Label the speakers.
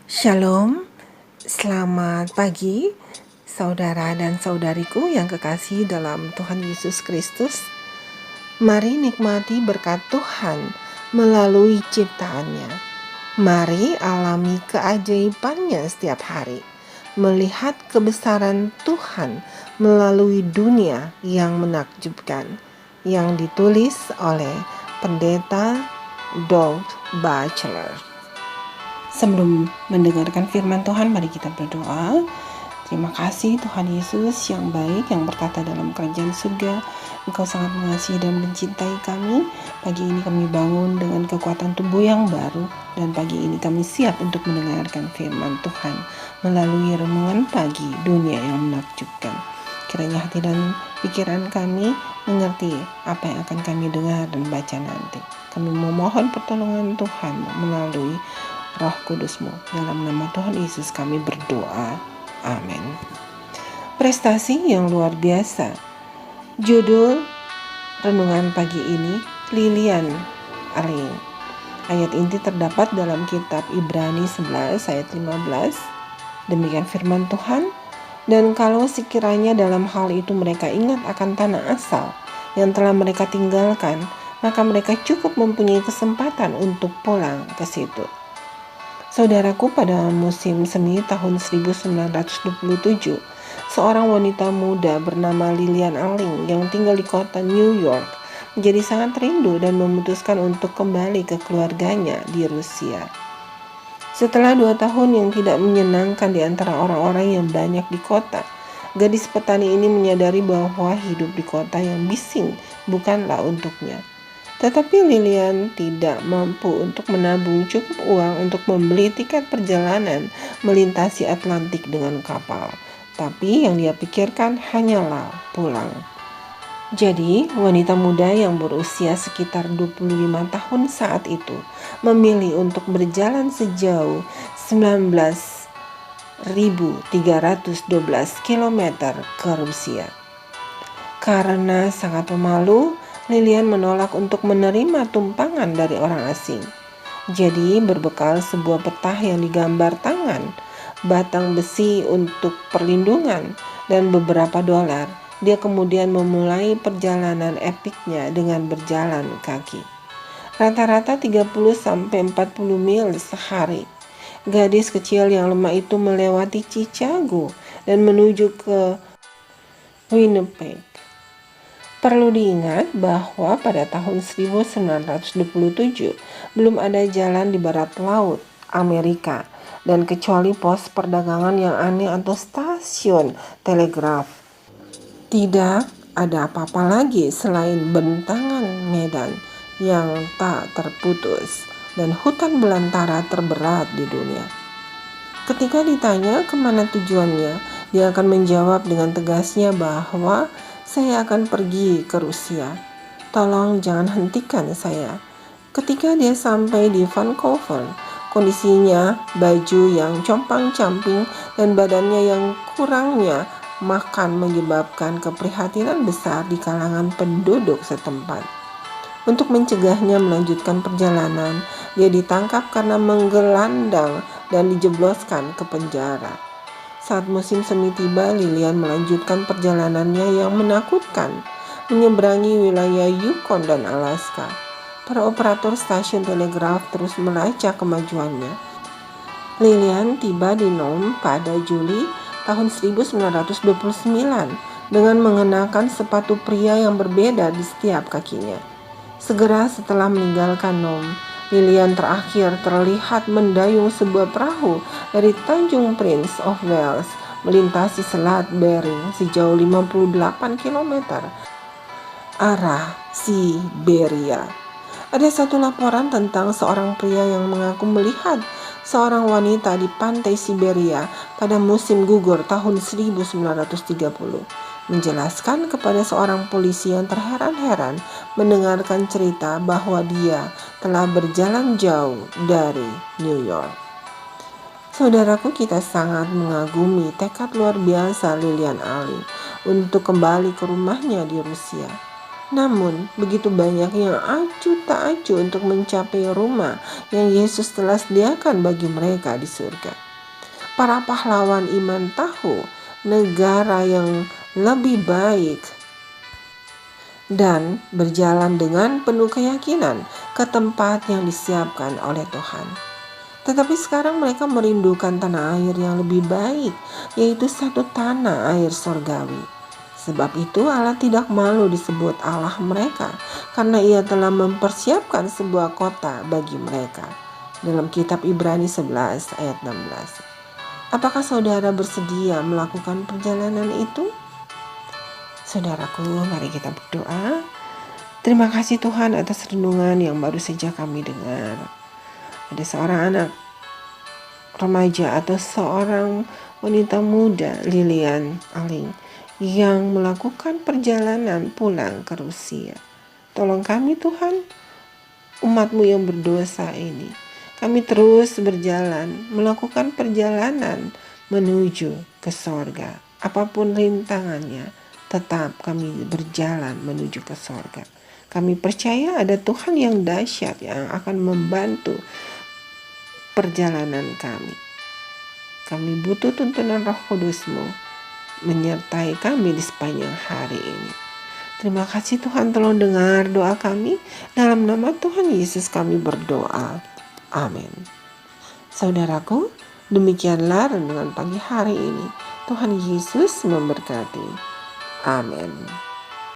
Speaker 1: Shalom, selamat pagi saudara dan saudariku yang kekasih dalam Tuhan Yesus Kristus. Mari nikmati berkat Tuhan melalui ciptaannya. Mari alami keajaibannya setiap hari. Melihat kebesaran Tuhan melalui dunia yang menakjubkan. Yang ditulis oleh Pendeta Doug Batchelor. Sebelum mendengarkan firman Tuhan, mari kita berdoa. Terima kasih Tuhan Yesus yang baik, yang berkata dalam kerajaan surga, Engkau sangat mengasihi dan mencintai kami. Pagi ini kami bangun dengan kekuatan tubuh yang baru, dan pagi ini kami siap untuk mendengarkan firman Tuhan melalui renungan pagi dunia yang menakjubkan. Kiranya hati dan pikiran kami mengerti apa yang akan kami dengar dan baca nanti. Kami memohon pertolongan Tuhan melalui Roh Kudus-Mu. Dalam nama Tuhan Yesus kami berdoa. Amin. Prestasi yang luar biasa. Judul renungan pagi ini, Lilian Aling. Ayat inti terdapat dalam kitab Ibrani 11 ayat 15. Demikian firman Tuhan. Dan kalau sekiranya dalam hal itu mereka ingat akan tanah asal yang telah mereka tinggalkan, maka mereka cukup mempunyai kesempatan untuk pulang ke situ. Saudaraku, pada musim semi tahun 1927, seorang wanita muda bernama Lilian Aling yang tinggal di kota New York menjadi sangat rindu dan memutuskan untuk kembali ke keluarganya di Rusia. Setelah 2 tahun yang tidak menyenangkan di antara orang-orang yang banyak di kota, gadis petani ini menyadari bahwa hidup di kota yang bising bukanlah untuknya. Tetapi Lilian tidak mampu untuk menabung cukup uang untuk membeli tiket perjalanan melintasi Atlantik dengan kapal. Tapi yang dia pikirkan hanyalah pulang. Jadi, wanita muda yang berusia sekitar 25 tahun saat itu memilih untuk berjalan sejauh 19.312 km ke Rusia. Karena sangat pemalu, Lilian menolak untuk menerima tumpangan dari orang asing. Jadi berbekal sebuah peta yang digambar tangan, batang besi untuk perlindungan, dan beberapa dolar, dia kemudian memulai perjalanan epiknya dengan berjalan kaki. Rata-rata 30-40 mil sehari. Gadis kecil yang lemah itu melewati Chicago dan menuju ke Winnipeg. Perlu diingat bahwa pada tahun 1927 belum ada jalan di barat laut Amerika dan kecuali pos perdagangan yang aneh atau stasiun telegraf. Tidak ada apa-apa lagi selain bentangan medan yang tak terputus dan hutan belantara terberat di dunia. Ketika ditanya kemana tujuannya, dia akan menjawab dengan tegasnya bahwa saya akan pergi ke Rusia. Tolong jangan hentikan saya. Ketika dia sampai di Vancouver, kondisinya baju yang compang-camping dan badannya yang kurangnya makan menyebabkan keprihatinan besar di kalangan penduduk setempat. Untuk mencegahnya melanjutkan perjalanan, dia ditangkap karena menggelandang dan dijebloskan ke penjara. Saat musim semi tiba, Lilian melanjutkan perjalanannya yang menakutkan, menyeberangi wilayah Yukon dan Alaska. Para operator stasiun telegraf terus melacak kemajuannya. Lilian tiba di Nome pada Juli tahun 1929 dengan mengenakan sepatu pria yang berbeda di setiap kakinya. Segera setelah meninggalkan Nome, Lilian terakhir terlihat mendayung sebuah perahu dari Tanjung Prince of Wales melintasi Selat Bering sejauh 58 km arah Siberia. Ada satu laporan tentang seorang pria yang mengaku melihat seorang wanita di pantai Siberia pada musim gugur tahun 1930. Menjelaskan kepada seorang polisi yang terheran-heran mendengarkan cerita bahwa dia telah berjalan jauh dari New York. Saudaraku, kita sangat mengagumi tekad luar biasa Lilian Aling untuk kembali ke rumahnya di Rusia. Namun, begitu banyak yang acuh tak acuh untuk mencapai rumah yang Yesus telah sediakan bagi mereka di surga. Para pahlawan iman tahu negara yang lebih baik dan berjalan dengan penuh keyakinan ke tempat yang disiapkan oleh Tuhan. Tetapi sekarang mereka merindukan tanah air yang lebih baik, yaitu satu tanah air surgawi. Sebab itu Allah tidak malu disebut Allah mereka, karena Ia telah mempersiapkan sebuah kota bagi mereka. Dalam kitab Ibrani 11 ayat 16. Apakah saudara bersedia melakukan perjalanan itu? Saudaraku, mari kita berdoa. Terima kasih Tuhan atas renungan yang baru saja kami dengar. Ada seorang anak remaja atau seorang wanita muda, Lilian Aling, yang melakukan perjalanan pulang ke Rusia. Tolong kami Tuhan, umat-Mu yang berdosa ini. Kami terus berjalan, melakukan perjalanan menuju ke sorga. Apapun rintangannya, tetap kami berjalan menuju ke sorga. Kami percaya ada Tuhan yang dahsyat yang akan membantu perjalanan kami. Kami butuh tuntunan Roh Kudus-Mu menyertai kami di sepanjang hari ini. Terima kasih Tuhan, tolong dengar doa kami. Dalam nama Tuhan Yesus kami berdoa. Amin. Saudaraku, demikianlah renungan pagi hari ini. Tuhan Yesus memberkati. Amin.